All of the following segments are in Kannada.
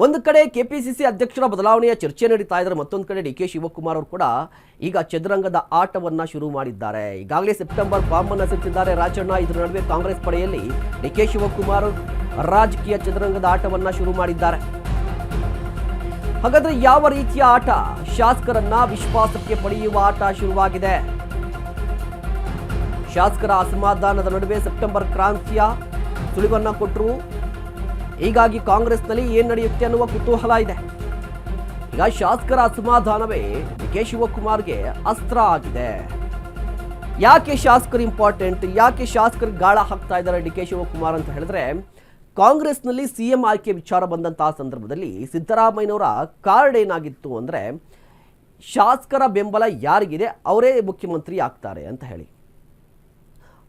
ಒಂದು ಕಡೆ ಕೆಪಿಸಿಸಿ ಅಧ್ಯಕ್ಷರ ಬದಲಾವಣೆಯ ಚರ್ಚೆ ನಡೀತಾ ಇದ್ದಾರೆ, ಮತ್ತೊಂದು ಕಡೆ ಡಿ ಕೆ ಶಿವಕುಮಾರ್ ಅವರು ಕೂಡ ಈಗ ಚದುರಂಗದ ಆಟವನ್ನ ಶುರು ಮಾಡಿದ್ದಾರೆ. ಈಗಾಗಲೇ ಸೆಪ್ಟೆಂಬರ್ ಫಾರ್ಮ್ ಅನ್ನು ಸಿಕ್ಕಿದ್ದಾರೆ ರಾಜಣ್ಣ. ಇದರ ನಡುವೆ ಕಾಂಗ್ರೆಸ್ ಪಡೆಯಲ್ಲಿ ಡಿ ಕೆ ಶಿವಕುಮಾರ್ ರಾಜಕೀಯ ಚದುರಂಗದ ಆಟವನ್ನ ಶುರು ಮಾಡಿದ್ದಾರೆ. ಹಾಗಾದ್ರೆ ಯಾವ ರೀತಿಯ ಆಟ? ಶಾಸಕರನ್ನ ವಿಶ್ವಾಸಕ್ಕೆ ಪಡೆಯುವ ಆಟ ಶುರುವಾಗಿದೆ. ಶಾಸಕರ ಅಸಮಾಧಾನದ ನಡುವೆ ಸೆಪ್ಟೆಂಬರ್ ಕ್ರಾಂತಿಯ ಸುಳಿವನ್ನ ಕೊಟ್ಟರು. ಹೀಗಾಗಿ ಕಾಂಗ್ರೆಸ್ನಲ್ಲಿ ಏನ್ ನಡೆಯುತ್ತೆ ಅನ್ನುವ ಕುತೂಹಲ ಇದೆ. ಈಗ ಶಾಸಕರ ಅಸಮಾಧಾನವೇ ಡಿ ಕೆ ಶಿವಕುಮಾರ್ಗೆ ಅಸ್ತ್ರ ಆಗಿದೆ. ಯಾಕೆ ಶಾಸಕರು ಇಂಪಾರ್ಟೆಂಟ್, ಯಾಕೆ ಶಾಸಕರಿಗೆ ಗಾಳ ಹಾಕ್ತಾ ಇದ್ದಾರೆ ಡಿ ಕೆ ಶಿವಕುಮಾರ್ ಅಂತ ಹೇಳಿದ್ರೆ, ಕಾಂಗ್ರೆಸ್ನಲ್ಲಿ ಸಿಎಂ ಆಯ್ಕೆ ವಿಚಾರ ಬಂದಂತಹ ಸಂದರ್ಭದಲ್ಲಿ ಸಿದ್ದರಾಮಯ್ಯನವರ ಕಾರ್ಡ್ ಏನಾಗಿತ್ತು ಅಂದ್ರೆ, ಶಾಸಕರ ಬೆಂಬಲ ಯಾರಿಗಿದೆ ಅವರೇ ಮುಖ್ಯಮಂತ್ರಿ ಆಗ್ತಾರೆ ಅಂತ ಹೇಳಿ.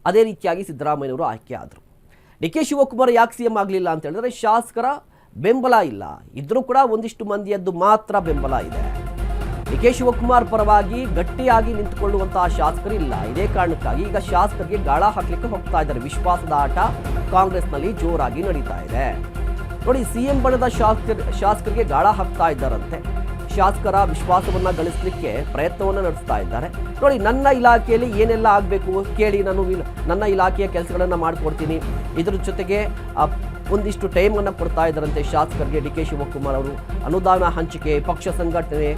ಅದೇ ರೀತಿಯಾಗಿ ಸಿದ್ದರಾಮಯ್ಯನವರು ಆಯ್ಕೆ ಆದರು. ಡಿ ಕೆ ಶಿವಕುಮಾರ್ ಯಾಕೆ ಸಿಎಂ ಆಗಲಿಲ್ಲ ಅಂತ ಹೇಳಿದ್ರೆ, ಶಾಸಕರ ಬೆಂಬಲ ಇಲ್ಲ. ಇದ್ರೂ ಕೂಡ ಒಂದಿಷ್ಟು ಮಂದಿಯದ್ದು ಮಾತ್ರ ಬೆಂಬಲ ಇದೆ. ಡಿ ಕೆ ಶಿವಕುಮಾರ್ ಪರವಾಗಿ ಗಟ್ಟಿಯಾಗಿ ನಿಂತುಕೊಳ್ಳುವಂತಹ ಶಾಸಕರು ಇಲ್ಲ. ಇದೇ ಕಾರಣಕ್ಕಾಗಿ ಈಗ ಶಾಸಕರಿಗೆ ಗಾಳ ಹಾಕ್ಲಿಕ್ಕೆ ಹೋಗ್ತಾ ಇದ್ದಾರೆ. ವಿಶ್ವಾಸದ ಆಟ ಕಾಂಗ್ರೆಸ್ನಲ್ಲಿ ಜೋರಾಗಿ ನಡೀತಾ ಇದೆ. ನೋಡಿ, ಸಿಎಂ ಬಣದ ಶಾಸಕರಿಗೆ ಗಾಳ ಹಾಕ್ತಾ ಇದ್ದಾರಂತೆ. ಶಾಸಕರ ವಿಶ್ವಾಸವನ್ನ ಗಳಿಸಲಿಕ್ಕೆ ಪ್ರಯತ್ನವನ್ನು ನಡೆಸ್ತಾ ಇದ್ದಾರೆ. ನೋಡಿ, ನನ್ನ ಇಲಾಖೆಯಲ್ಲಿ ಏನೆಲ್ಲ ಆಗಬೇಕು ಕೇಳಿ, ನಾನು ನನ್ನ ಇಲಾಖೆಯ ಕೆಲಸಗಳನ್ನು ಮಾಡಿಕೊಡ್ತೀನಿ. ಇದರ ಜೊತೆಗೆ ಒಂದಿಷ್ಟು ಟೈಮನ್ನು ಕೊಡ್ತಾ ಇದ್ದಾರಂತೆ ಶಾಸಕರಿಗೆ ಡಿ ಕೆ ಶಿವಕುಮಾರ್ ಅವರು. ಅನುದಾನ ಹಂಚಿಕೆ, ಪಕ್ಷ ಸಂಘಟನೆ,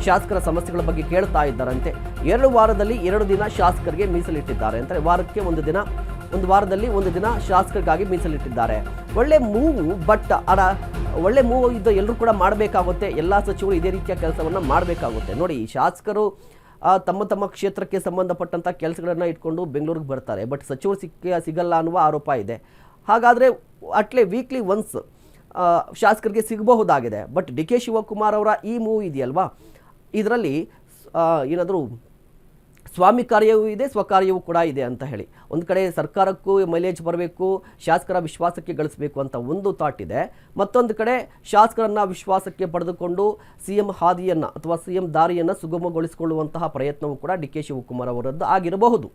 ಶಾಸಕರ ಸಮಸ್ಯೆಗಳ ಬಗ್ಗೆ ಕೇಳ್ತಾ ಇದ್ದಾರಂತೆ. 2 ವಾರದಲ್ಲಿ 2 ದಿನ ಶಾಸಕರಿಗೆ ಮೀಸಲಿಟ್ಟಿದ್ದಾರೆ. ಅಂದರೆ ವಾರಕ್ಕೆ ಒಂದು ವಾರದಲ್ಲಿ 1 ದಿನ ಶಾಸಕರಿಗಾಗಿ ಮೀಸಲಿಟ್ಟಿದ್ದಾರೆ. ಒಳ್ಳೆ ಮೂವು, ಬಟ್ ಒಳ್ಳೆ ಮೂವು ಇದು ಎಲ್ಲರೂ ಕೂಡ ಮಾಡಬೇಕಾಗುತ್ತೆ. ಎಲ್ಲ ಸಚಿವರು ಇದೇ ರೀತಿಯ ಕೆಲಸವನ್ನು ಮಾಡಬೇಕಾಗುತ್ತೆ. ನೋಡಿ, ಶಾಸಕರು ತಮ್ಮ ಕ್ಷೇತ್ರಕ್ಕೆ ಸಂಬಂಧಪಟ್ಟಂಥ ಕೆಲಸಗಳನ್ನು ಇಟ್ಕೊಂಡು ಬೆಂಗಳೂರಿಗೆ ಬರ್ತಾರೆ, ಬಟ್ ಸಚಿವರು ಸಿಗಲ್ಲ ಅನ್ನುವ ಆರೋಪ ಇದೆ. ಹಾಗಾದರೆ ವೀಕ್ಲಿ ಒನ್ಸ್ ಶಾಸಕರಿಗೆ ಸಿಗಬಹುದಾಗಿದೆ. ಬಟ್ ಡಿ ಕೆ ಶಿವಕುಮಾರ್ ಅವರ ಈ ಮೂವ್ ಇದೆಯಲ್ವಾ, ಇದರಲ್ಲಿ ಏನಾದರೂ ಸ್ವಾಮಿ ಕಾರ್ಯವೂ ಇದೆ, ಸ್ವಕಾರ್ಯವೂ ಕೂಡ ಇದೆ ಅಂತ ಹೇಳಿ. ಒಂದು ಕಡೆ ಸರ್ಕಾರಕ್ಕೂ ಮೈಲೇಜ್ ಬರಬೇಕು, ಶಾಸಕರ ವಿಶ್ವಾಸಕ್ಕೆ ಗಳಿಸಬೇಕು ಅಂತ ಒಂದು ಥಾಟ್ ಇದೆ. ಮತ್ತೊಂದು ಕಡೆ ಶಾಸಕರನ್ನು ವಿಶ್ವಾಸಕ್ಕೆ ಪಡೆದುಕೊಂಡು ಸಿಎಂ ಹಾದಿಯನ್ನು ಅಥವಾ ಸಿಎಂ ದಾರಿಯನ್ನು ಸುಗಮಗೊಳಿಸಿಕೊಳ್ಳುವಂತಹ ಪ್ರಯತ್ನವೂ ಕೂಡ ಡಿ ಕೆ ಶಿವಕುಮಾರ್ ಅವರದ್ದು ಆಗಿರಬಹುದು.